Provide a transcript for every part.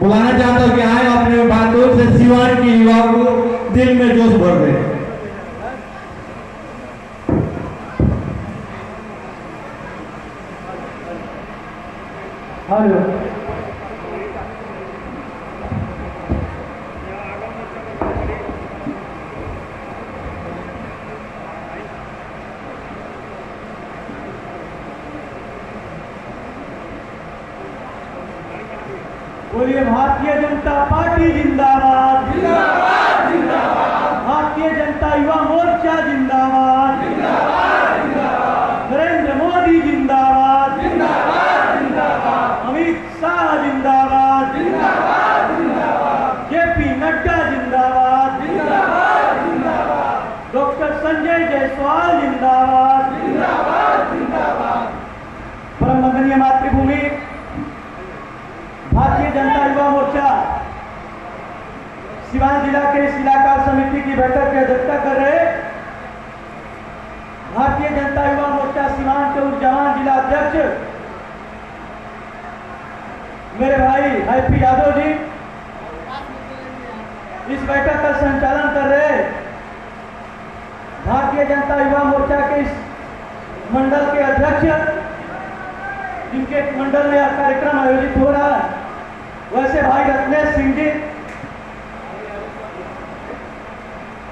बुलाना चाहता हूँ कि आए अपने बातों से सिवान की युवा को दिल में जोश भर दे। हेलो बोलिए भारतीय जनता पार्टी जिंदाबाद जिंदाबाद जिंदाबाद। भारतीय जनता युवा मोर्चा जिंदाबाद जिंदाबाद जिंदाबाद। नरेंद्र मोदी जिंदाबाद जिंदाबाद जिंदाबाद। अमित शाह जिंदाबाद जिंदाबाद जिंदाबाद। जेपी नड्डा जिंदाबाद जिंदाबाद जिंदाबाद। डॉक्टर संजय जायसवाल जिंदाबाद जिंदाबाद जिंदाबाद। परम वंदनीय मातृभूमि भारतीय जनता युवा मोर्चा सिवान जिला के इस इलाका समिति की बैठक की अध्यक्षता कर रहे भारतीय जनता युवा मोर्चा सिवान के उर्जवान जिला अध्यक्ष मेरे भाई हैप्पी यादव जी, इस बैठक का संचालन कर रहे भारतीय जनता युवा मोर्चा के इस मंडल के अध्यक्ष जिनके मंडल में यह कार्यक्रम आयोजित हो रहा है, वैसे भाई रत्नेश सिंह जी,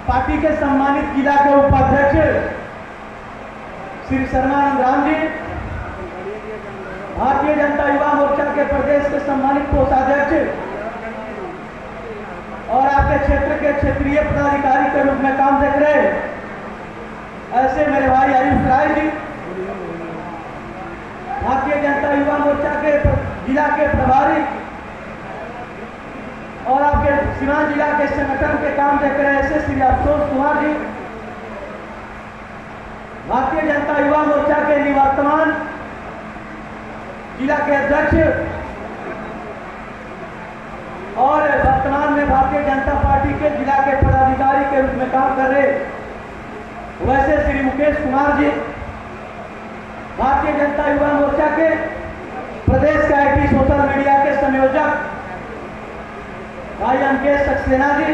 पार्टी के सम्मानित जिला के उपाध्यक्ष श्री शर्मानंद राम जी, भारतीय जनता युवा मोर्चा के प्रदेश के सम्मानित कोषाध्यक्ष और आपके क्षेत्र के क्षेत्रीय पदाधिकारी के रूप में काम देख रहे ऐसे मेरे भाई आयुष राय जी, भारतीय जनता युवा मोर्चा के जिला के प्रभारी और आपके सिवान जिला के संगठन के काम देख रहे ऐसे श्री अफसोस कुमार जी, भारतीय जनता युवा मोर्चा के निवर्तमान जिला के अध्यक्ष और वर्तमान में भारतीय जनता पार्टी के जिला के पदाधिकारी के रूप में काम कर रहे वैसे श्री मुकेश कुमार जी, भारतीय जनता युवा मोर्चा के प्रदेश के आईटी सोशल मीडिया के संयोजक भाई अंकेश सक्सेना जी,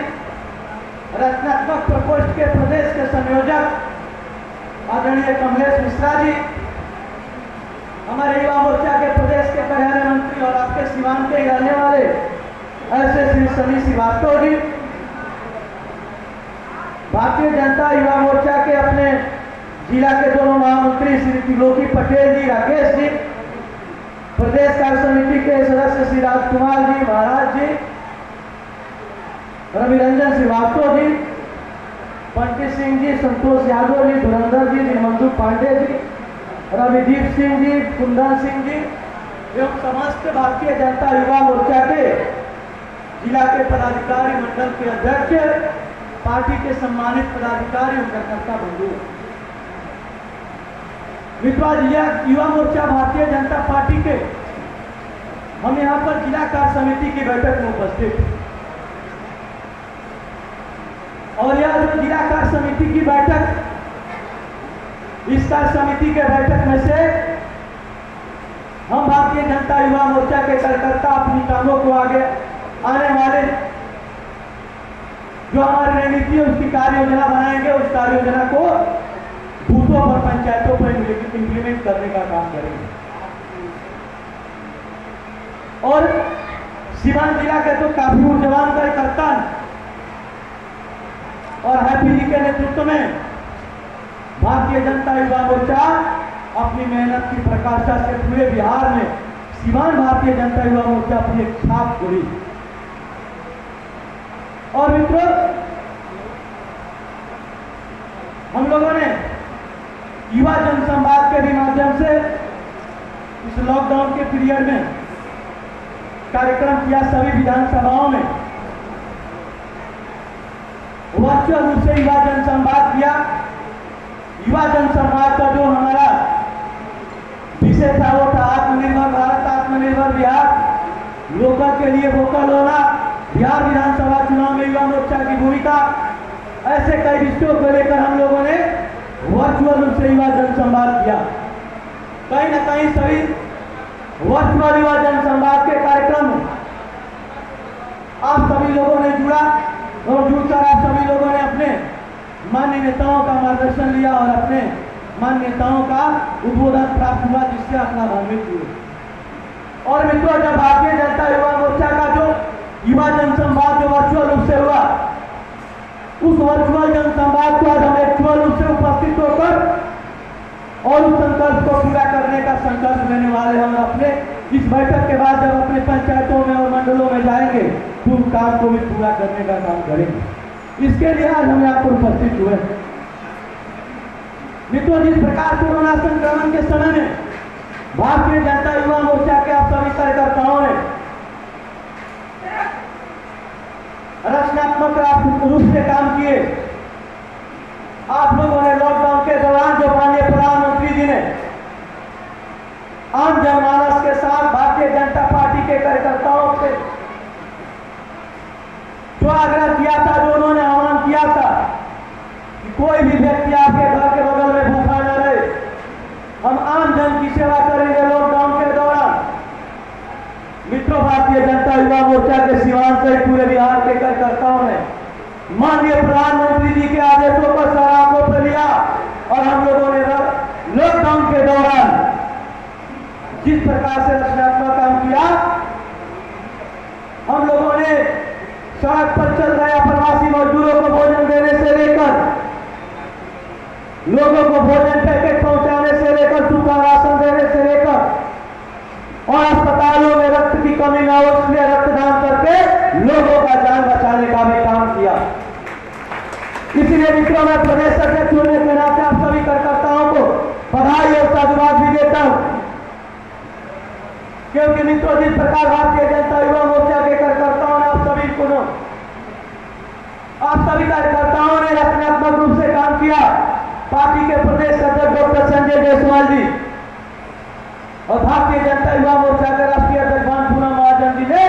रचनात्मक प्रकोष्ठ के प्रदेश के संयोजक आदरणीय कमलेश मिश्रा जी, हमारे युवा मोर्चा के प्रदेश के कार्यालय मंत्री और आपके सिवान के रहने वाले ऐसे श्री सनी श्रीवास्तव जी, भारतीय जनता युवा मोर्चा के अपने जिला के दोनों महामंत्री श्री त्रिलोकी पटेल जी, राकेश जी, प्रदेश कार्य समिति के सदस्य श्री राजकुमार जी महाराज जी, रवि रंजन श्रीवास्तव जी, पंडित सिंह जी, संतोष यादव जी, धुरंधर जी, निर्मंजू पांडे जी, रविदीप सिंह जी, कुंदन सिंह जी एवं समस्त भारतीय जनता युवा मोर्चा के जिला के पदाधिकारी मंडल के अध्यक्ष, पार्टी के सम्मानित पदाधिकारी और कार्यकर्ता बंधु, मित्रों, युवा मोर्चा भारतीय जनता पार्टी के हम यहाँ पर जिला कार्य समिति की बैठक में उपस्थित और यह जो जिला कार्य समिति की बैठक, इस कार्य समिति के बैठक में से हम भारतीय जनता युवा मोर्चा के कार्यकर्ता अपनी कामों को आगे आने वाले जो हमारी रणनीति है उसकी कार्य योजना बनाएंगे, उस कार्य योजना को बूथों पर पंचायतों पर इंप्लीमेंट करने का काम करेंगे। और सिवान जिला के तो काफी ऊर्जवान कार्यकर्ता और हैप्पी जी के नेतृत्व में भारतीय जनता युवा मोर्चा अपनी मेहनत की प्रकाशा से पूरे बिहार में सिवान भारतीय जनता युवा मोर्चा अपनी एक छाप छोड़ी। और मित्रों, हम लोगों ने युवा जनसंवाद के भी माध्यम से इस लॉकडाउन के पीरियड में कार्यक्रम किया, सभी विधानसभाओं में वर्चुअल रूप से युवा जनसंवाद किया। युवा जनसंवाद का जो हमारा विषय था वो था आत्मनिर्भर भारत, आत्मनिर्भर बिहार, लोकल के लिए वोकल होना, बिहार विधानसभा चुनाव में युवा मोर्चा की भूमिका, ऐसे कई विषयों को लेकर हम लोगों ने वर्चुअल रूप से युवा जनसंवाद किया। कहीं न कहीं सभी वर्चुअल युवा जनसंवाद के कार्यक्रम आप सभी लोगों ने जुड़ा और जुड़कर आप सभी लोगों ने अपने मान्य नेताओं का मार्गदर्शन लिया और अपने मान्य नेताओं का उद्बोधन प्राप्त हुआ, जिससे आप लाभान्वित हुए। और मित्रों, जब भारतीय जनता युवा मोर्चा का जो युवा जनसंवाद जो वर्चुअल रूप से हुआ, उस वर्चुअल जनसंवाद को आज हम एक्चुअल रूप से उपस्थित होकर और उस संकल्प को पूरा करने का संकल्प लेने वाले हम अपने इस बैठक के बाद जब अपने पंचायतों में और मंडलों में जाएंगे तो उस काम को भी पूरा करने का काम करेंगे। इसके लिए आज हम यहाँ पर उपस्थित हुए। मित्रों, जिस प्रकार कोरोना संक्रमण के समय में भारतीय जनता युवा मोर्चा के आप सभी कार्यकर्ताओं ने रचनात्मक रूप से काम किए, आप लोगों ने लॉकडाउन के दौरान जो माननीय प्रधानमंत्री जी ने आम जनमानस के साथ भारतीय जनता पार्टी के कार्यकर्ताओं से जो आग्रह किया था, जो उन्होंने आह्वान किया था कि कोई भी व्यक्ति आपके घर के बगल में भूखा न रहे, हम आम जन की सेवा करेंगे लॉकडाउन के दौरान। मित्रों, भारतीय जनता युवा मोर्चा के सीवान सहित पूरे बिहार के कार्यकर्ताओं ने माननीय प्रधानमंत्री जी के आदेशों को सराहना पर लिया और हम लोगों ने लॉकडाउन के दौरान जिस प्रकार से रचनात्मक काम किया, हम लोगों ने सड़क पर चल रहे प्रवासी मजदूरों को भोजन देने से लेकर लोगों को भोजन पैकेट पहुंचाने से लेकर सूखा राशन देने से लेकर और अस्पतालों में रक्त की कमी न हो इसलिए रक्तदान करके लोगों का जान बचाने का भी काम किया। इसलिए मित्रों, मैं प्रदेश अध्यक्ष होने के नाते आप सभी कार्यकर्ताओं को बधाई और साधुवाद भी देता हूं, क्योंकि मित्रों, जिस प्रकार भारतीय जनता युवा मोर्चा के कार्यकर्ताओं ने आप सभी कार्यकर्ताओं ने रचनात्मक रूप से काम किया। पार्टी के प्रदेश अध्यक्ष डॉक्टर संजय जायसवाल जी और भारतीय जनता युवा मोर्चा के राष्ट्रीय अध्यक्ष भानुपुरा महाजन जी ने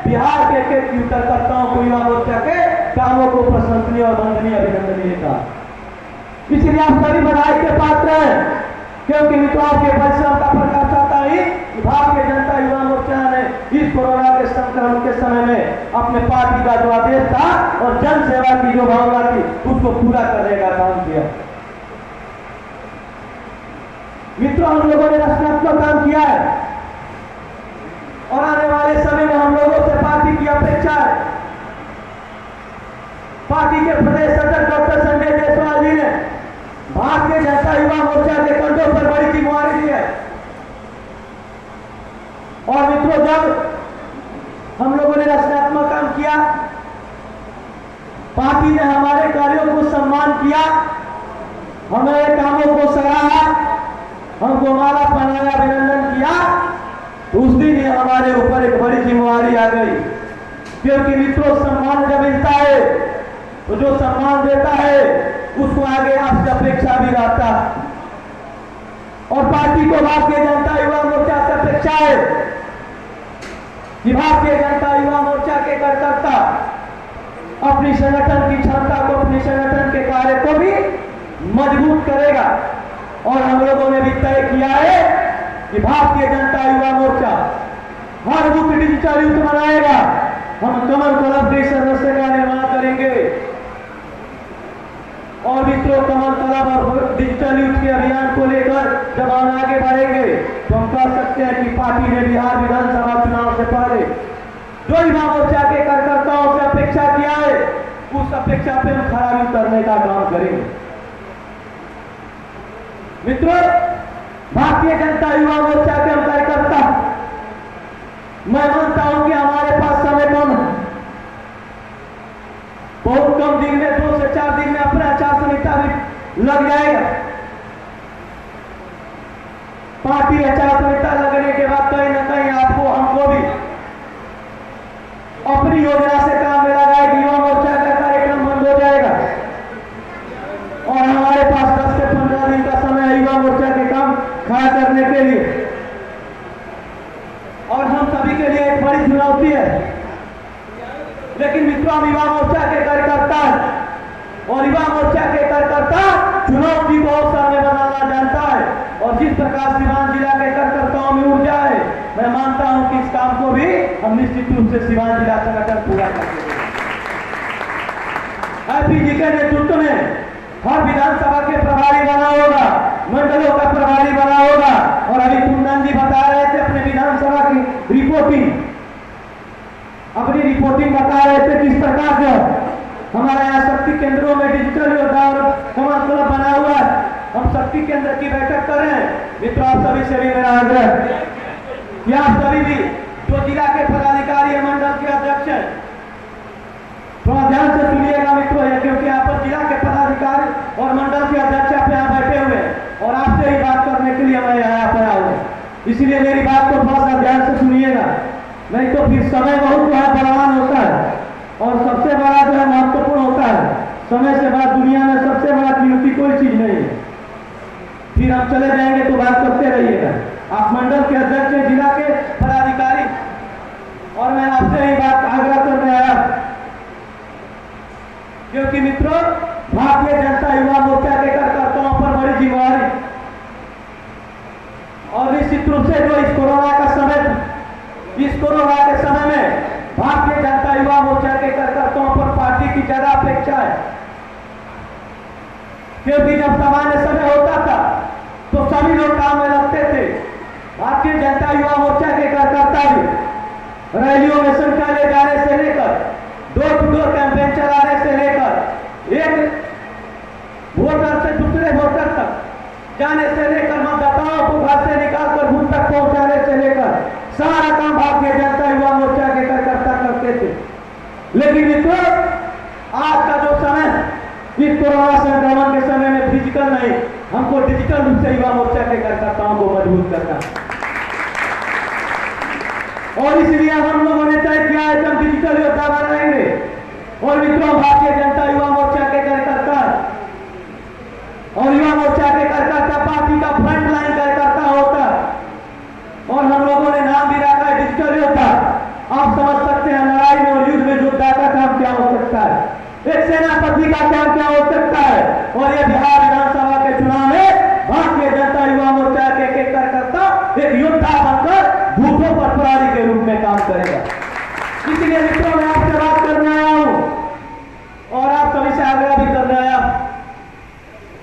बिहार के कार्यकर्ताओं को युवा मोर्चा के कामों को प्रशंसनीय और वंदनीय अभिनंदनीय कहा। इसलिए आप सभी बधाई के पात्र हैं, क्योंकि मित्रों, आपके परिश्रम का प्रकाश आता ही भारतीय जनता युवा मोर्चा ने इस कोरोना के संक्रमण के समय में अपने पार्टी का जो आदेश था और जन सेवा की जो भावना थी उसको पूरा करने का काम किया। मित्रों, हम लोगों ने रचनात्मक काम किया है और आने वाले समय में हम लोगों से पार्टी की अपेक्षा है। पार्टी के प्रदेश अध्यक्ष डॉक्टर संजय जायसवाल जी ने भारतीय जनता युवा मोर्चा के कंधों पर बड़ी जिम्मेवारी दी है। और मित्रों, जब हम लोगों ने रचनात्मक काम किया, पार्टी ने हमारे कार्यों को सम्मान किया, हमारे कामों को सराहा, हमको माला पहनाया, अभिनंदन किया, तो उस दिन ही हमारे ऊपर एक बड़ी जिम्मेवारी आ गई। क्योंकि मित्रों, सम्मान जब मिलता है तो जो सम्मान देता है उसको आगे आपसे अपेक्षा भी रहता है। और पार्टी को भारतीय जनता युवा मोर्चा से अपेक्षा है कि भारतीय जनता युवा मोर्चा के कार्यकर्ता अपनी संगठन की क्षमता को, अपनी संगठन के कार्य को भी मजबूत करेगा। और हम लोगों ने भी तय किया है कि भारतीय जनता युवा मोर्चा हर बूथ डिजिटल युद्ध मनाएगा। हम कमल क्लब देश सदस्य का निर्माण करेंगे और मित्रों, कमल क्लब और डिजिटल युद्ध के अभियान को लेकर जब हम आगे बढ़ेंगे तो हम कह सकते हैं कि पार्टी ने बिहार विधानसभा चुनाव से पहले जो युवा मोर्चा के कार्यकर्ताओं से अपेक्षा किया है उस अपेक्षा पे हम खरा उतरने का काम करेंगे। मित्रों, भारतीय जनता युवा मोर्चा के हम कार्यकर्ता, मैं मानता हूं कि हमारे पास समय कम है। बहुत कम दिन में 2 से 4 दिन में अपना आचार संहिता भी लग जाएगा। पार्टी आचार संहिता लगने के बाद कहीं ना कहीं आपको, हमको भी अपनी योजना से काम में लगाएगी। युवा मोर्चा का कार्यक्रम बंद हो जाएगा और हमारे पास 10 से 15 दिन का समय है युवा मोर्चा के काम खड़ा करने के लिए। और हम सभी के लिए एक बड़ी चुनौती है, लेकिन मित्रों, हम युवा मोर्चा के कार्यकर्ता और युवा मोर्चा के कार्यकर्ता चुनौती को अवसर में बदलना जानता है। और जिस प्रकार सीवान जिला के कार्यकर्ताओं में ऊर्जा है, मैं मानता हूं कि इस काम को भी हम निश्चित रूप से सीवान जिला संगठन पूरा करेंगे। हैप्पी जी के नेतृत्व में हर विधानसभा के प्रभारी बना होगा, मंडलों का प्रभारी बना होगा। और अभी कुंदन जी बता रहे थे अपने विधानसभा की अपनी रिपोर्टिंग बता रहे थे किस प्रकार से हमारे यहाँ शक्ति केंद्रों में डिजिटल योद्धा और कमल क्लब बना हुआ है। हम शक्ति केंद्र की बैठक कर रहे हैं। मित्रों, आप सभी से भी मेरा आग्रह कि आप सभी भी जो जिला के पदाधिकारी या मंडल के अध्यक्ष हैं, थोड़ा ध्यान से सुनिएगा मित्रों, क्योंकि यहाँ पर जिला के पदाधिकारी और मंडल के अध्यक्ष आप यहाँ बैठे हुए हैं और आपसे ही बात करने के लिए मैं यहाँ पर आया हूँ। इसलिए मेरी बात को थोड़ा सा ध्यान से सुनिएगा, नहीं तो फिर समय बहुत जो है बलवान होता है और सबसे बड़ा जो है महत्वपूर्ण होता है। समय से बड़ा दुनिया में सबसे बड़ा कीमती कोई चीज नहीं है। फिर हम चले जाएंगे तो बात करते रहिएगा। आप मंडल के अध्यक्ष हैं, जिला के पदाधिकारी, और मैं आपसे ही बात आग्रह कर रहा हूं, क्योंकि मित्रों भारतीय जनता युवा मोर्चा के कार्यकर्ताओं पर बड़ी जिम्मेदारी और निश्चित रूप से जो इस कोरोना के समय में भारतीय जनता युवा मोर्चा के कार्यकर्ताओं पर पार्टी की ज्यादा अपेक्षा है। क्योंकि जब सामान्य समय होता था तो सभी लोग काम में लगते थे। भारतीय जनता युवा मोर्चा के कार्यकर्ता भी रैलियों में संख्या ले जाने से लेकर डोर टू डोर कैंपेन चलाने से लेकर एक वोटर से दूसरे वोटर तक जाने से लेकर मतदाताओं को घर से निकालकर बूथ तक पहुंचाने से लेकर सारा काम भारतीय जनता युवा मोर्चा के कार्यकर्ता करते थे। लेकिन मित्रों, आज का जो समय इस कोरोना संक्रमण के समय में फिजिकल नहीं, हमको डिजिटल रूप से युवा मोर्चा के कार्यकर्ताओं को मजबूत करना, और इसलिए हम लोगों ने तय किया है कि हम डिजिटल योद्धा बनाएंगे। और मित्रों, भारतीय जनता युवा मोर्चा के कार्यकर्ता और युवा मोर्चा के कार्यकर्ता पार्टी का फ्रंट लाइन कार्यकर्ता होता है, और हम लोगों ने नाम भी रखा है डिजिटल योद्धा। आप समझ सकते हैं लड़ाई में और युद्ध में योद्धा का काम क्या हो सकता है, एक सेनापति का काम क्या हो सकता है। और ये बिहार विधानसभा के चुनाव में भारतीय जनता युवा मोर्चा के कार्यकर्ता एक योद्धा बनकर बूथों पर प्रहरी के रूप में काम करेगा। इसलिए मित्रों, मैं आपसे बात करने आया हूं और आप सभी से आग्रह भी करने आया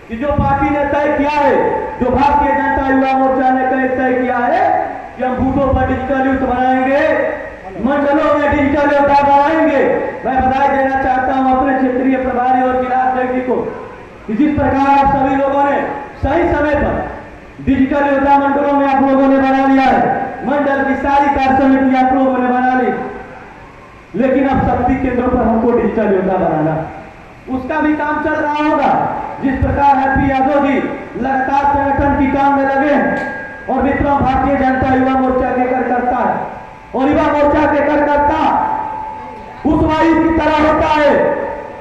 कि जो पार्टी ने तय किया है, जो भारतीय जनता युवा मोर्चा ने तय किया है कि हम बूथों पर डिजिटल युद्ध बनाएंगे, मंडलों में डिजिटल योद्धा बनाएंगे। मैं बधाई देना चाहता हूं अपने क्षेत्रीय प्रभारी और जिला अध्यक्ष को कि जिस प्रकार आप सभी लोगों ने सही समय पर डिजिटल योद्धा मंडलों में आप लोगों ने बना लिया है, मंडल की सारी कार्य समिति आप लोगों ने बना ली, लेकिन अब शक्ति केंद्रों पर हमको डिजिटल योद्धा बनाना, उसका भी काम चल रहा होगा। जिस प्रकार हैप्पी यादव जी लगातार संगठन की काम में लगे हैं, और मित्रों, भारतीय जनता युवा मोर्चा के कार्यकर्ता है और युवा मोर्चा के कार्यकर्ता उस वायु की तरह होता है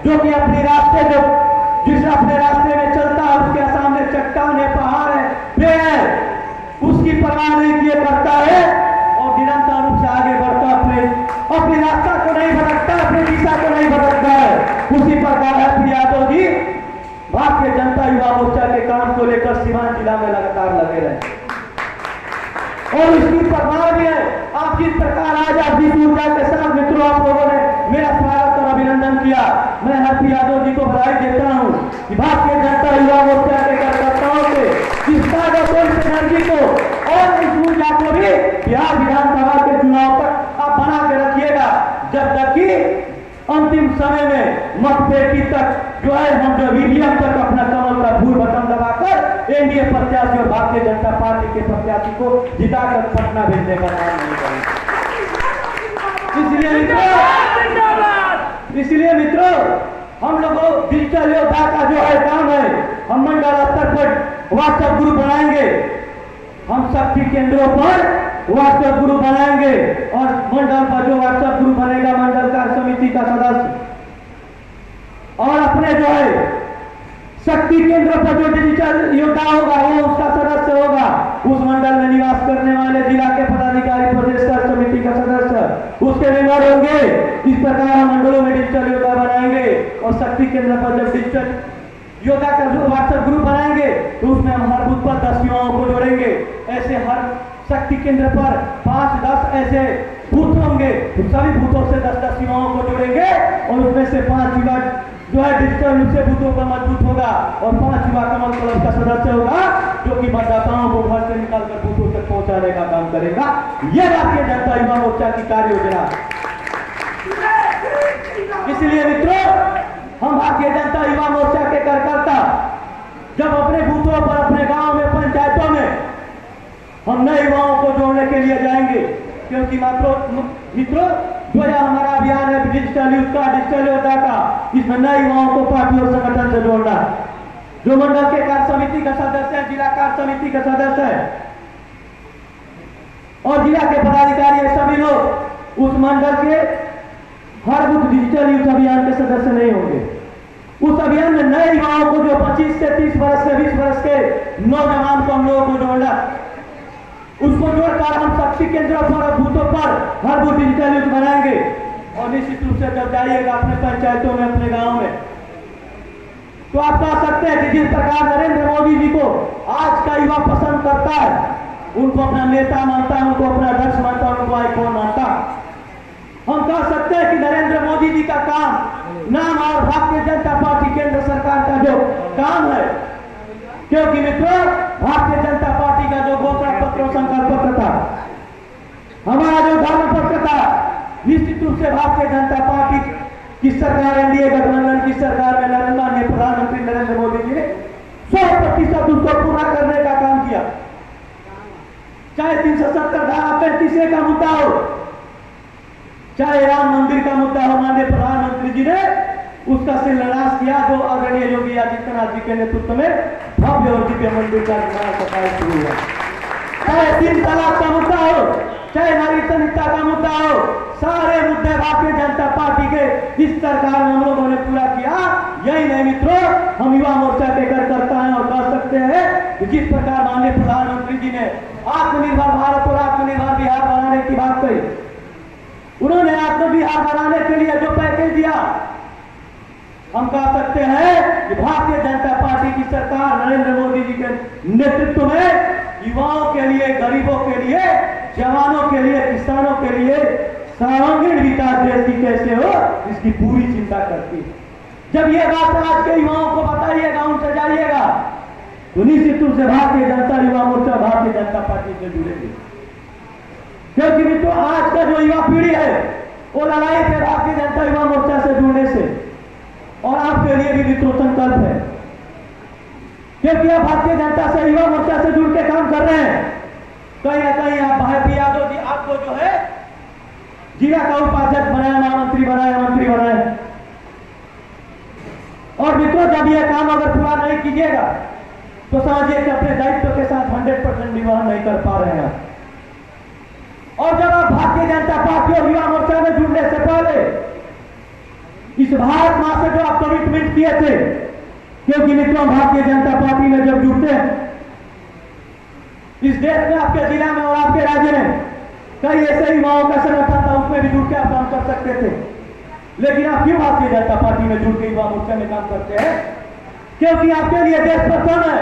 जो कि अपने रास्ते जिस अपने रास्ते में चलता है, उसके सामने चट्टान है, पहाड़ है, पेड़ है, उसकी परवाह नहीं किए करता है और निरंतर रूप से आगे बढ़ता अपने रास्ता को नहीं भटकता, अपनी दिशा को नहीं भटकता है। उसी प्रकार हैप्पी यादव जी भारतीय जनता युवा मोर्चा के काम को लेकर सीवान जिला में लगातार लगे रहे और इसकी परवाह भी है। आप जिस प्रकार आज आप जिस ऊर्जा के साथ मित्रों आप लोगों ने मेरा स्वागत और अभिनंदन किया, मैं हैप्पी यादव जी को बधाई देता हूं कि भारतीय जनता युवा मोर्चा के कार्यकर्ताओं से इस एनर्जी को और इस ऊर्जा को भी बिहार विधानसभा के चुनाव तक आप बना के रखिएगा, जब तक कि अंतिम समय में मतपेटी तक जो है हम जो ईवीएम तक अपना कमल का भूल बटन दबाकर एनडीए प्रत्याशी और भारतीय जनता पार्टी के प्रत्याशी को जिताकर पटना भेजने का काम नहीं करेंगे। इसलिए मित्रों, हम लोगों डिजिटल योद्धा का जो है काम है, हम मंडल स्तर पर व्हाट्सएप ग्रुप बनाएंगे, हम शक्ति केंद्रों पर व्हाट्सएप ग्रुप बनाएंगे और मंडल पर जो व्हाट्सएप ग्रुप बनेगा मंडल का समिति का सदस्य और अपने जो है शक्ति केंद्र पर जो डिजिटल योद्धा होगा वो उसका सदस्य होगा, उस मंडल में निवास करने वाले जिला के पदाधिकारी प्रदेश कार्य समिति का सदस्य उसके मेंबर होंगे। इस प्रकार हम मंडलों में डिजिटल योद्धा बनाएंगे और शक्ति केंद्र पर जब डिजिटल योद्धा का व्हाट्सएप ग्रुप बनाएंगे तो उसमें हम हर बूथ पर 10 युवाओं को जोड़ेंगे। ऐसे हर शक्ति केंद्र पर 5-10 ऐसे बूथ होंगे, तो सभी बूथों से 10-10 युवाओं को जोड़ेंगे और उसमें से 5 युवा जो है डिजिटल रूप से बूथों का मजबूत होगा और 5 युवा कमल क्लब का सदस्य होगा जो कि मतदाताओं को घर से निकालकर बूथों तक पहुंचाने का काम करेगा। यह भारतीय जनता युवा मोर्चा की कार्य योजना। इसलिए मित्रों, हम भारतीय जनता युवा मोर्चा के कार्यकर्ता जब अपने बूथों पर, अपने गांव में, पंचायतों में हम नए युवाओं को जोड़ने के लिए जाएंगे, क्योंकि मित्रों जो यह हमारा अभियान है डिजिटल यूथ का, डिजिटल योद्धा का, इसमें नए युवाओं को पार्टी और संगठन से जोड़ना है। जो मंडल के कार्य समिति का सदस्य है, जिला कार्य समिति का सदस्य है और जिला के पदाधिकारी है, सभी लोग उस मंडल के हर बूथ डिजिटल यूथ अभियान के सदस्य नहीं होंगे। उस अभियान में नए युवाओं को जो 25 से 30 वर्ष से 20 वर्ष के नौजवान को हम लोगों को जोड़ना, उसको जोड़कर हम शक्ति केंद्रों पर और बूथों पर हर बूथ डिजिटल यूथ बनाएंगे। और निश्चित रूप से जब जाइएगा अपने पंचायतों में, अपने गांव में, तो आप कह सकते हैं कि जिस प्रकार नरेंद्र मोदी जी को आज का युवा पसंद करता है, उनको अपना नेता मानता है, उनको अपना अध्यक्ष मानता है, उनको आइकॉन मानता है, हम कह सकते हैं कि नरेंद्र मोदी जी का काम नाम और भारतीय जनता पार्टी केंद्र सरकार का जो काम है, क्योंकि मित्रों भारतीय जनता पार्टी का जो घोषणा पत्र और संकल्प पत्र था, हमारा जो धर्म पत्र था, निश्चित रूप से भारतीय जनता पार्टी की सरकार, एनडीए गठबंधन की सरकार में माननीय प्रधानमंत्री नरेंद्र मोदी जी ने 100% उसको पूरा करने का काम किया। चाहे 370 धारा 35A का मुद्दा हो, चाहे राम मंदिर का मुद्दा हो, माननीय प्रधानमंत्री जी ने उसका शिलान्यास किया, जो आदरणीय योगी आदित्यनाथ जी के नेतृत्व में भव्य और दिव्य मंदिर का निर्माण का कार्य शुरू हुआ। चाहे 3 तलाक का मुद्दा हो, चाहे नारी संहिता का मुद्दा हो, सारे मुद्दे भारतीय जनता पार्टी के इस सरकार में हम लोगों ने पूरा किया। यही नहीं मित्रों, हम युवा मोर्चा के कार्यकर्ता हैं और कह सकते हैं कि जिस प्रकार माननीय प्रधानमंत्री जी ने आत्मनिर्भर भारत और आत्मनिर्भर बिहार बनाने की बात कही, उन्होंने आत्मनिर्भर बनाने के लिए जो पैकेज दिया, हम कह सकते हैं कि भारतीय जनता पार्टी की सरकार नरेंद्र मोदी जी के नेतृत्व में युवाओं के लिए, गरीबों के लिए, जवानों के लिए, किसानों के लिए सर्वांगीण विकास देश की कैसे हो, इसकी पूरी चिंता करती है। जब ये बात आज के युवाओं को बताइएगा, उनसे जाइएगा, तो निश्चित रूप से भारतीय जनता युवा मोर्चा भारतीय जनता पार्टी से जुड़ेगी। क्योंकि मित्रों आज का जो युवा पीढ़ी है वो लड़ाई थे भारतीय जनता युवा मोर्चा से जुड़ने से, और आपके लिए भी मित्रों संकल्प है, क्योंकि आप भारतीय जनता से युवा मोर्चा से जुड़ के काम कर रहे हैं। कहीं ना कहीं आप भाई यादव जी आपको जो है जिला का उपाध्यक्ष बनाया, महामंत्री बनाया, मंत्री बनाया, और मित्रों जब यह काम अगर पूरा नहीं कीजिएगा तो समझिए कि अपने दायित्व के साथ 100% निर्वहन नहीं कर पा रहे हैं। और जब आप भारतीय जनता पार्टी और युवा मोर्चा में जुड़ने से पहले इस भारत मां से जो आप कमिटमेंट किए थे, क्योंकि मित्रों भारतीय जनता पार्टी में जब जुड़ते हैं, इस देश में आपके जिला में और आपके राज्य में कई ऐसे युवाओं का संगठन था, उसमें भी जुड़ के आप काम कर सकते थे, लेकिन आप क्यों भारतीय जनता पार्टी में जुड़ के युवा मोर्चा में काम करते हैं? क्योंकि आपके लिए देश प्रथम है,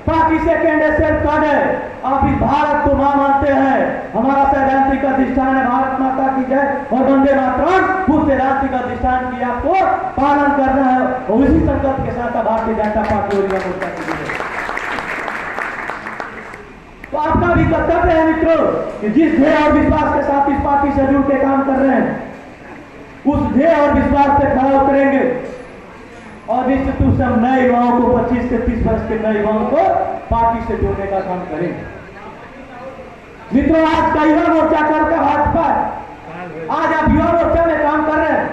पार्टी सेकेंड है, सेल्फ कार्ड है, आप इस भारत को मां मानते हैं, हमारा सैद्धांतिक अधिष्ठान है भारत माता की जय और वंदे मातरम, उस सैद्धांतिक अधिष्ठान की आपको पालन करना है, और उसी संकल्प के साथ भारतीय जनता पार्टी और युवा मोर्चा की जुड़े। तो आपका भी कर्तव्य है मित्रों कि जिस ध्येय और विश्वास के साथ इस पार्टी से जुड़ के काम कर रहे हैं, उस ध्येय और विश्वास पे खड़ा उतरेंगे, और निश्चित रूप से हम नए युवाओं को 25 से 30 वर्ष के नए युवाओं को पार्टी से जोड़ने का काम करेंगे। मित्रों आज का युवा मोर्चा कल का भाजपा है। आज आप युवा मोर्चा में काम कर रहे हैं,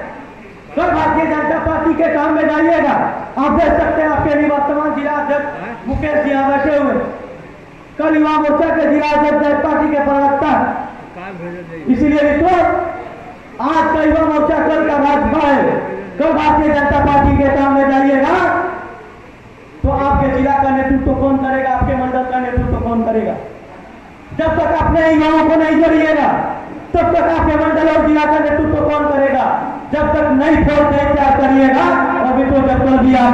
कल भारतीय जनता पार्टी के काम में जाइएगा। आप देख सकते हैं आपके निवर्तमान जिला अध्यक्ष मुकेश जी यहाँ बैठे हुए, कल युवा मोर्चा के जिला अध्यक्ष पार्टी के प्रवक्ता है। इसीलिए मित्रों आज का युवा मोर्चा कल का भाजपा है, कल भारतीय जनता पार्टी के काम में जाइएगा तो आपके जिला का नेतृत्व कौन करेगा, आपके मंडल का नेतृत्व कौन करेगा? जब तक अपने युवाओं को नहीं जोड़िएगा तब तक आपके मंडल और जिला का नेतृत्व कौन करेगा? जब तक नई फौज नहीं तैयार करिएगा, और मित्रों जब तक भी आप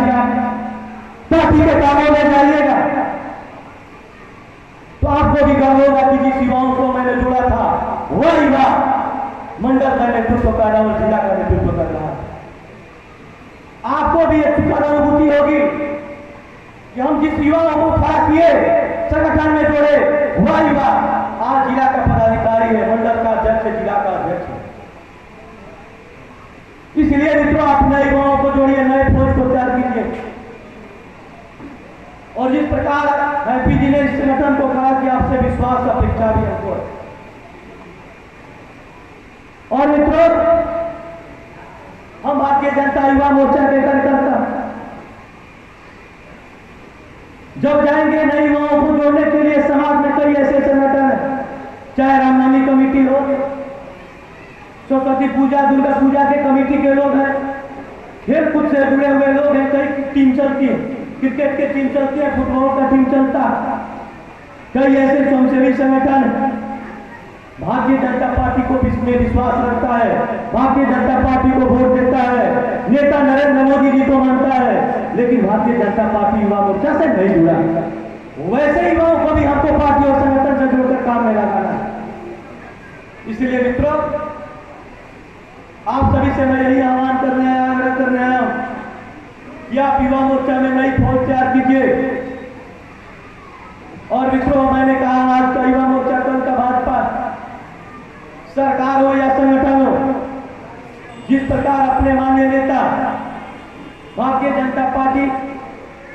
पार्टी के कामों में जाइएगा तो आपको भी गर्व होगा कि जिस युवाओं को मैंने जोड़ा था वह युवा मंडल का नेतृत्व कर रहा है और जिला का नेतृत्व कर रहा है। आपको भी उपलब्धि होगी कि हम जिस युवाओं को खड़ा किए, संगठन में जोड़े, वह युवा आज जिला का पदाधिकारी है, मंडल का अध्यक्ष है, जिला का अध्यक्ष है। इसलिए मित्रों, आप नए युवाओं को जोड़िए, नए फौज को तैयार कीजिए। और जिस प्रकार हैप्पी जी ने इस संगठन को खड़ा किया, आपसे विश्वास अपेक्षा भी हमको है। और मित्रों, हम भारतीय जनता युवा मोर्चा के कार्यकर्ता जब जाएंगे नए युवाओं को जोड़ने के लिए, समाज में कई ऐसे संगठन हैं, चाहे रामनवमी कमेटी हो, सरस्वती पूजा, दुर्गा पूजा के कमेटी के लोग हैं, खेल कूद से जुड़े हुए लोग हैं, कई टीम चलती है, क्रिकेट की टीम चलती है, फुटबॉल का टीम चलता है, कई ऐसे स्वयंसेवी संगठन भारतीय जनता पार्टी को इसमें विश्वास रखता है, भारतीय जनता पार्टी को वोट देता है, नेता नरेंद्र मोदी जी को मानता है, लेकिन भारतीय जनता पार्टी युवा मोर्चा से नहीं जुड़ा। वैसे युवाओं को भी हमको पार्टी और संगठन से जोड़कर काम में लगाना है। इसलिए मित्रों, आप सभी से मैं यही आह्वान कर रहे हैं, आग्रह कर रहे हैं कि आप युवा मोर्चा में नई फौज तैयार कीजिए। और मित्रों, मैंने कहा आज का युवा मोर्चा, कल का भाजपा, सरकार हो या संगठन हो, जिस प्रकार अपने माननीय नेता भारतीय जनता पार्टी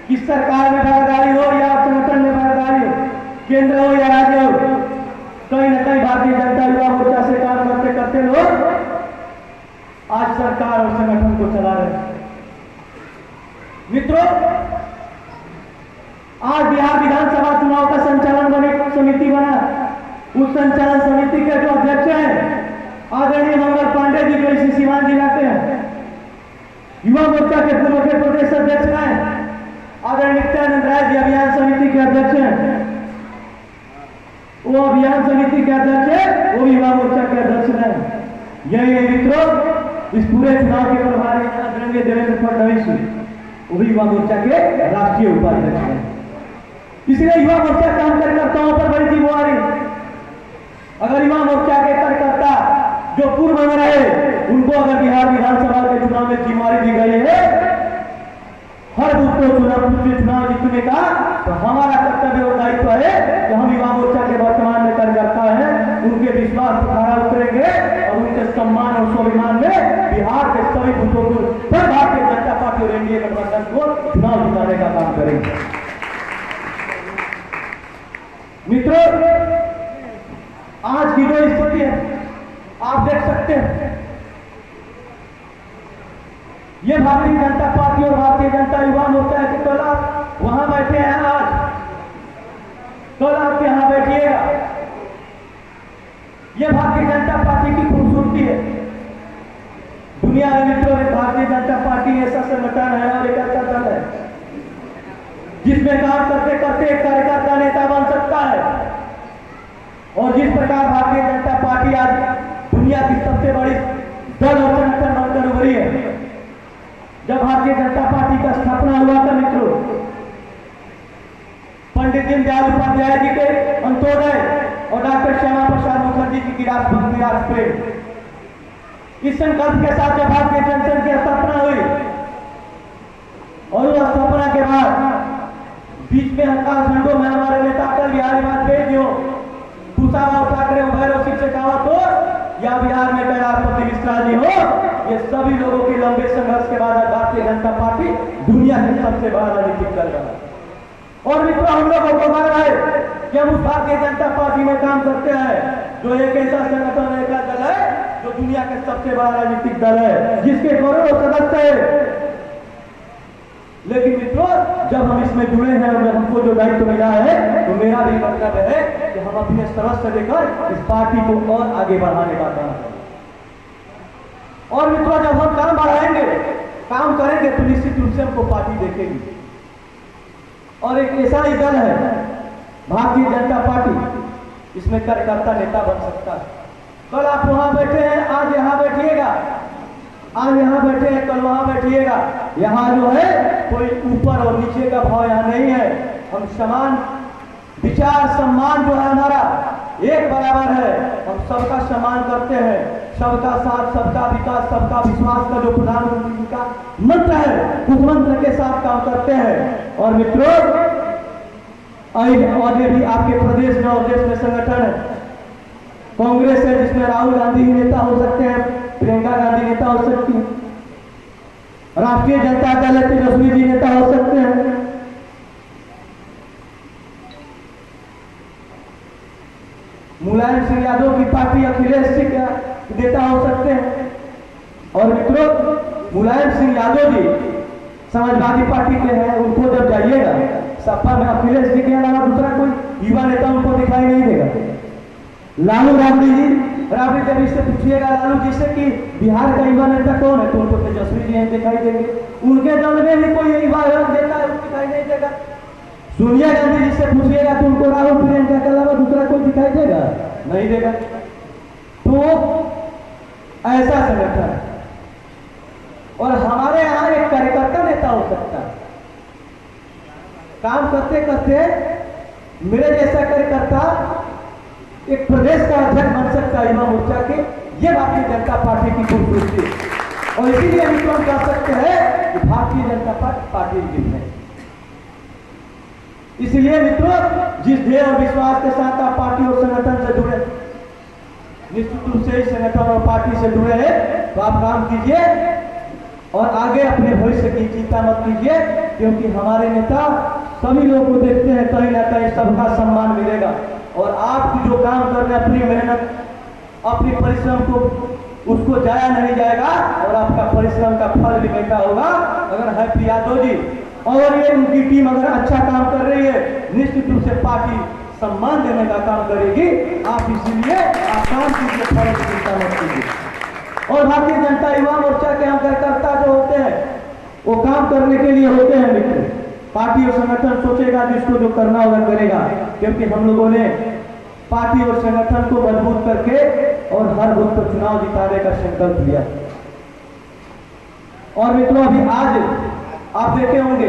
की सरकार में भागीदारी हो या संगठन में भागीदारी हो, केंद्र हो या राज्य हो, कहीं न कहीं भारतीय जनता युवा मोर्चा से काम करते करते लोग आज सरकार और संगठन को चला रहे हैं। मित्रों, आज बिहार विधानसभा चुनाव का संचालन समिति बना। उस संचालन समिति के जो अध्यक्ष हैं आदरणीय मंगल पांडे जी, जो इसी सीवान जिला के हैं, युवा मोर्चा के पूर्व के प्रदेश अध्यक्ष हैं आदरणीय नित्यानंद राय जी, अभियान समिति के अध्यक्ष हैं, वो अभियान समिति के अध्यक्ष है, वो युवा मोर्चा के अध्यक्ष हैं। यही मित्रों, इस पूरे चुनाव के प्रभारी आदरणीय देवेंद्र फडणवीस, वो भी युवा मोर्चा के राष्ट्रीय उपाध्यक्ष हैं। इसलिए युवा मोर्चा काम कार्यकर्ताओं पर बड़ी जिम्मेदारी। अगर युवा मोर्चा के कार्यकर्ता जो पूर्व में रहे, उनको अगर बिहार विधानसभा के चुनाव में जिम्मेदारी दी गई है हर बूथ को चुनाव जीतने का, तो हमारा कर्तव्य और दायित्व है कि हम युवा मोर्चा के वर्तमान में कार्यकर्ता हैं, उनके विश्वास पर खरा उतरेंगे और उनके सम्मान और स्वाभिमान में बिहार के सभी बूथों पर भारतीय जनता पार्टी और एनडीए गठबंधन को चुनाव जिताने का काम करेंगे। मित्रों, आज की जो स्थिति है आप देख सकते हैं, ये भारतीय जनता पार्टी और भारतीय जनता युवा मोर्चा है कि कल आप वहां बैठे हैं, आज कल आप यहां बैठिएगा। ये भारतीय जनता पार्टी की खूबसूरती है। दुनिया में मित्रों, भारतीय जनता पार्टी ऐसा संगठन है और एक ऐसा दल है जिसमें काम करते करते एक कार्यकर्ता नेता बन सकता है। और जिस प्रकार भारतीय जनता पार्टी आज दुनिया की सबसे बड़ी दल और संगठन बनकर उभरी है। जब भारतीय जनता पार्टी का स्थापना हुआ था मित्रों, पंडित दीनदयाल उपाध्याय जी के अंत्योदय और डॉक्टर श्यामा प्रसाद मुखर्जी जी की राष्ट्रभक्ति राष्ट्र प्रेम, इस संकल्प के साथ जब भारतीय जनसंघ की स्थापना हुई और उस स्थापना के बाद बीच में कालखंडों में हमारे नेता अटल बिहारी वाजपेयी जी हो, कुशाभाऊ ठाकरे हो, भैरव सिंह शेखावत हो या बिहार में कैलाशपति मिश्रा जी हो, ये सभी लोगों के लंबे संघर्ष के बाद भारतीय जनता पार्टी दुनिया के सबसे बड़ा राजनीतिक दल रहा। और मित्रों, हम लोगों को गर्व है कि हम उस भारतीय जनता पार्टी में काम करते हैं जो एक ऐसा संगठन, ऐसा दल है जो दुनिया के सबसे बड़ा राजनीतिक दल है, जिसके करोड़ों सदस्य है। लेकिन मित्रों, जब हम इसमें जुड़े हैं और हमको जो दायित्व मिला है, तो मेरा भी मतलब है कि हम अपने सर्वस्व देकर इस पार्टी को और आगे बढ़ाने का काम करें। और मित्रों, जब हम काम बढ़ाएंगे, काम करेंगे, तो निश्चित रूप से हमको पार्टी देखेगी। और एक ऐसा ही दल है भारतीय जनता पार्टी, इसमें कार्यकर्ता नेता बन सकता है। कल आप वहां बैठे हैं, आज यहां बैठिएगा, आज यहां बैठे हैं, कल वहां बैठिएगा। यहां जो है कोई ऊपर और नीचे का भाव यहां नहीं है। हम समान विचार, सम्मान जो है हमारा एक बराबर है। हम सबका सम्मान करते हैं। सबका साथ, सबका विकास, सबका विश्वास का जो प्रधानमंत्री जी का मंत्र है, उस मंत्र के साथ काम करते हैं। और मित्रों, और ये भी आपके प्रदेश में और देश में संगठन है, कांग्रेस है जिसमें राहुल गांधी नेता हो सकते हैं, प्रियंका गांधी नेता हो सकती है, राष्ट्रीय जनता दल तेजस्वी जी नेता हो सकते हैं, मुलायम सिंह यादव की पार्टी अखिलेश जी का नेता हो सकते हैं। और मित्रों, मुलायम सिंह यादव जी समाजवादी पार्टी के हैं, उनको जब जाइएगा सपा में अखिलेश जी के अलावा दूसरा कोई युवा नेता उनको दिखाई नहीं देगा। लालू राबड़ी देवी से पूछिएगा लालू जी से कि बिहार का युवा नेता कौन है, तो उनको तेजस्वी जी दिखाई देंगे। उनके दल में भी कोई युवा नेता दिखाई नहीं देगा। सोनिया गांधी जी से पूछिएगा तो उनको राहुल प्रियंका के अलावा दूसरा कोई दिखाई देगा? नहीं देगा। तो ऐसा संगठन है। और हमारे यहाँ एक कार्यकर्ता नेता हो सकता है, काम करते करते मेरे जैसा कार्यकर्ता एक प्रदेश का अध्यक्ष बन सकता है युवा मोर्चा के। ये भारतीय जनता पार्टी की खूबसूरती है। और इसीलिए मित्रों हम कह सकते हैं कि भारतीय जनता पार्टी जित है। इसलिए मित्रों, जिस ध्येय और विश्वास के साथ आप पार्टी और संगठन से जुड़े, निश्चित रूप से इस संगठन और पार्टी से जुड़े हैं, तो आप काम कीजिए और आगे अपने भविष्य की चिंता मत कीजिए, क्योंकि हमारे नेता सभी लोगों को देखते हैं, कहीं ना कहीं सबका सम्मान मिलेगा। और आप जो काम कर रहे हैं, अपनी मेहनत, अपनी परिश्रम को, उसको जाया नहीं जाएगा और आपका परिश्रम का फल भी बेटा होगा। अगर हैप्पी यादव जी और ये उनकी टीम अगर अच्छा काम कर रही है, निश्चित रूप से पार्टी सम्मान देने का काम करेगी। आप इसीलिए आप काम कीजिए, फल की चिंता मत कीजिए। और भारतीय जनता युवा मोर्चा के हम कार्यकर्ता जो होते हैं, वो काम करने के लिए होते हैं मित्र। पार्टी और संगठन सोचेगा जिसको जो करना होगा करेगा, क्योंकि हम लोगों ने पार्टी और संगठन को मजबूत करके और हर बूथ पर चुनाव जिताने का संकल्प लिया। और मित्रों, अभी आज आप देखे होंगे,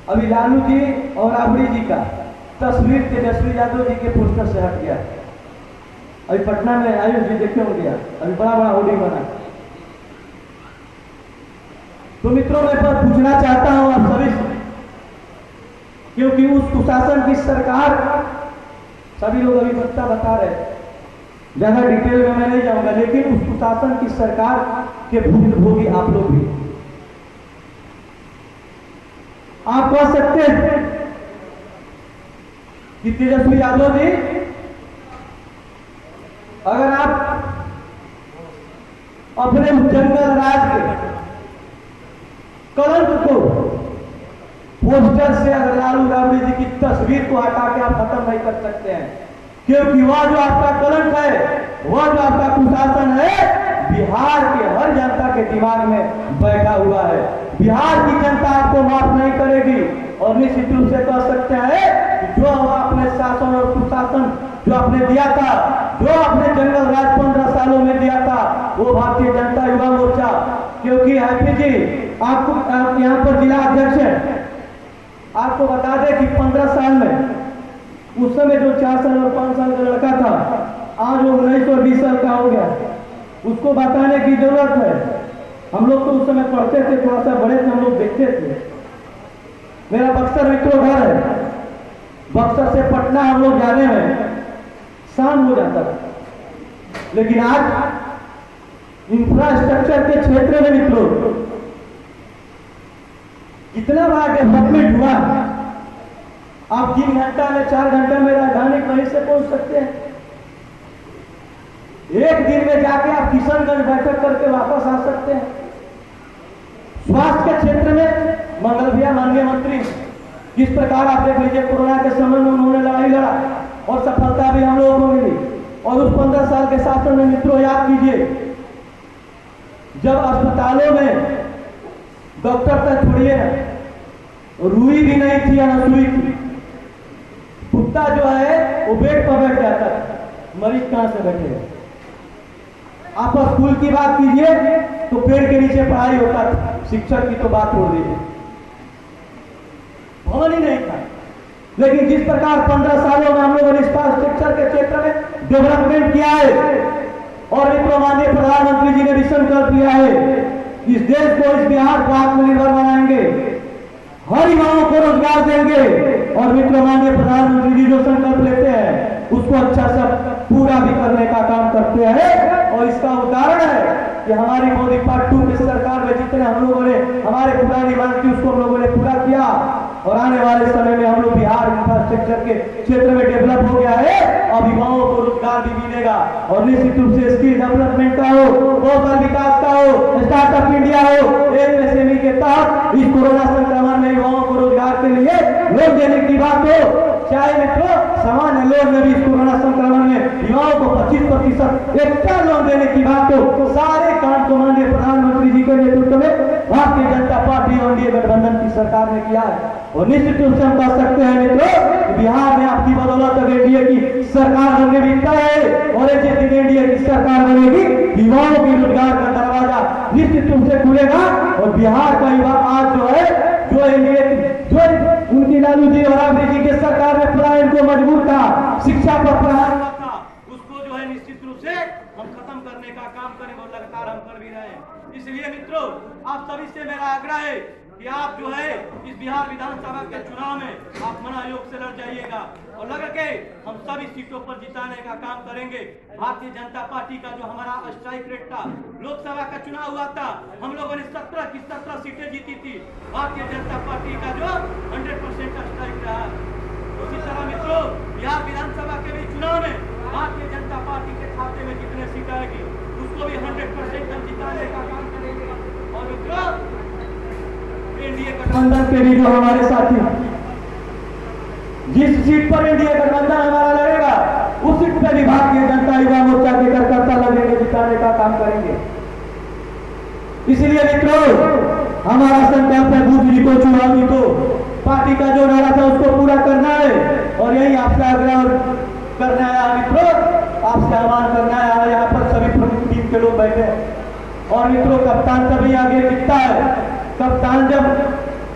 अभी लालू जी और राबड़ी जी का तस्वीर तेजस्वी यादव जी के पोस्टर से हट गया। अभी पटना में आयुष जी देखे होंगे, अभी बड़ा बड़ा होर्डिंग बना। तो मित्रों, मैं पर पूछना चाहता हूं आप सभी से, क्योंकि उस कुशासन की सरकार, सभी लोग अभी बता रहे, ज्यादा डिटेल में मैं नहीं जाऊंगा, लेकिन उस कुशासन की सरकार के भुक्तभोगी आप लोग भी। आप कह सकते हैं कि तेजस्वी यादव जी, अगर आप अपने जंगल राज के कलंक को पोस्टर से अगर लालू राबड़ी जी की तस्वीर को हटा के आप खत्म नहीं कर सकते हैं, क्योंकि वह जो आपका कलंक है, वह जो आपका कुशासन है, बिहार के हर जनता के दिमाग में बैठा हुआ है। बिहार की जनता आपको माफ नहीं करेगी। और निश्चित रूप से कह सकते हैं कि जो आपने शासन और कुशासन जो आपने दिया था, जो आपने जंगल राज 15 सालों में दिया था, वो भारतीय जनता युवा मोर्चा, क्योंकि हैप्पी जी आप यहाँ पर जिला अध्यक्ष है, आपको बता दें कि 15 साल में उस समय जो 4 साल और 5 साल का लड़का था, आज वो 19 और 20 साल का हो गया। उसको बताने की जरूरत है। हम लोग तो उस समय पढ़ते थे, थोड़ा सा बड़े थे, हम लोग देखते थे। मेरा बक्सर मित्रों घर है, बक्सर से पटना हम लोग जाने में शाम हो जाता था। लेकिन आज इंफ्रास्ट्रक्चर के क्षेत्र में मित्रों कितना बड़ा डेवलपमेंट हुआ। आप 3 घंटा में 4 घंटे में राजधानी कहीं से पहुंच सकते हैं। एक दिन में जाके आप किशनगंज बैठक करके वापस आ सकते हैं। स्वास्थ्य के क्षेत्र में मंगल भैया माननीय मंत्री, किस प्रकार आप देख लीजिए, कोरोना के समय में उन्होंने लड़ाई लड़ा और सफलता भी हम लोगों को मिली। और उस 15 साल के शासन में मित्रों याद कीजिए, जब अस्पतालों में डॉक्टर तक छोड़िए ना, रुई भी नहीं थी या न सुई थी, कुत्ता जो है वो बेड पर बैठ जाता था, मरीज कहां से बैठे। आप स्कूल की बात कीजिए तो पेड़ के नीचे पढ़ाई होता था, शिक्षक की तो बात हो रही है, भवन ही नहीं था। लेकिन जिस प्रकार 15 सालों में हम लोगों ने इंफ्रास्ट्रक्चर के क्षेत्र में डेवलपमेंट किया है। और मित्रों, माननीय प्रधानमंत्री जी ने भी संकल्प लिया है, इस देश को, इस बिहार को आत्मनिर्भर बनाएंगे, हर युवाओं को रोजगार देंगे। और मित्रों, माननीय प्रधानमंत्री जी जो संकल्प लेते हैं उसको अच्छा सा पूरा भी करने का काम करते हैं। और इसका उदाहरण है कि हमारी मोदी पार्ट 2 की सरकार में जितने हम लोगों ने हमारे पुरानी मांग थी उसको हम लोगों ने पूरा किया। और आने वाले समय में हम लोग बिहार इंफ्रास्ट्रक्चर के क्षेत्र में डेवलप हो गया है। अब युवाओं को रोजगार भी मिलेगा और निश्चित रूप से स्किल डेवलपमेंट का हो, कौशल विकास का हो, स्टार्टअप इंडिया हो, एमएसएमई के तहत इस कोरोना संक्रमण में युवाओं को रोजगार के लिए लोन देने की बात हो, चाहे मित्रों सामान्य लोन में भी इस कोरोना संक्रमण में युवाओं को 25% एक्स्ट्रा लोन देने की बात हो, सारे काम को माननीय प्रधानमंत्री जी के नेतृत्व में भारतीय जनता पार्टी और एनडीए गठबंधन की सरकार ने किया है। और निश्चित रूप से हम कह सकते हैं मित्रों, बिहार में आपकी बदौलत अगर एनडीए की सरकार बनने भी तय है और जिस दिन एनडीए की सरकार बनेगी युवाओं की रोजगार का दरवाजा निश्चित रूप से खुलेगा। और बिहार का युवा आज जो है, जो एनडीए जो उनकी लालू जी और राबड़ी जी की सरकार में पलायन को मजबूर था, शिक्षा पर प्रहार हुआ था, उसको जो है निश्चित रूप से हम खत्म करने का काम करेंगे और लगातार हम कर भी रहे हैं। इसलिए मित्रों, आप सभी से मेरा आग्रह है कि आप जो है इस बिहार विधानसभा के चुनाव में आप मनायोग से लड़ जाइएगा और लग के हम सभी सीटों पर जिताने का काम करेंगे। भारतीय जनता पार्टी का जो हमारा स्ट्राइक रेट था, लोकसभा का चुनाव हुआ था, हम लोगों ने 17 की 17 सीटें जीती थी। भारतीय जनता पार्टी का जो 100% का स्ट्राइक रहा। उसी तरह मित्रों, बिहार विधानसभा के भी चुनाव में भारतीय जनता पार्टी के खाते में कितने सीट आएगी उसको भी 100% हम जिताने का काम करेंगे। और मित्रों, एनडीए गठबंधन के भी जो हमारे साथी, जिस सीट पर एनडीए गठबंधन हमारा लड़ेगा उस सीट पर भी भारतीय जनता युवा मोर्चा के कार्यकर्ता लगेंगे, जिताने का काम करेंगे। इसलिए मित्रों, हमारा संकल्प है बूथ जीतो चुनाव जीतो, पार्टी का जो नारा था उसको पूरा करना है। और यही आपसे आग्रह करना है मित्रों, आपसे आह्वान करना है। यहाँ पर सभी प्रमुख टीम के लोग बैठे हैं और मित्रों, कप्तान तभी आगे दिखता है। कप्तान जब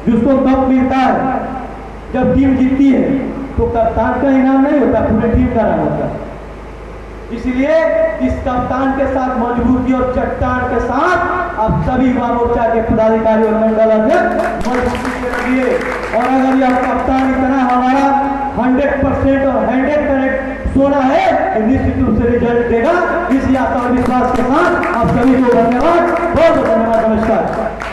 जिसको कप मिलता है, जब टीम जीतती है तो कप्तान का इनाम नहीं होता, पूरी टीम का नाम होता है। इसलिए इस कप्तान के साथ मजबूती और चट्टान के साथ आप सभी युवा मोर्चा के पदाधिकारी और मंडल अध्यक्ष मजबूती से लगिए। और अगर यह कप्तान इतना हमारा 100% और 100% सोना है तो निश्चित रूप से रिजल्ट देगा। इसी आशा और विश्वास के साथ आप सभी को धन्यवाद, बहुत बहुत धन्यवाद, नमस्कार।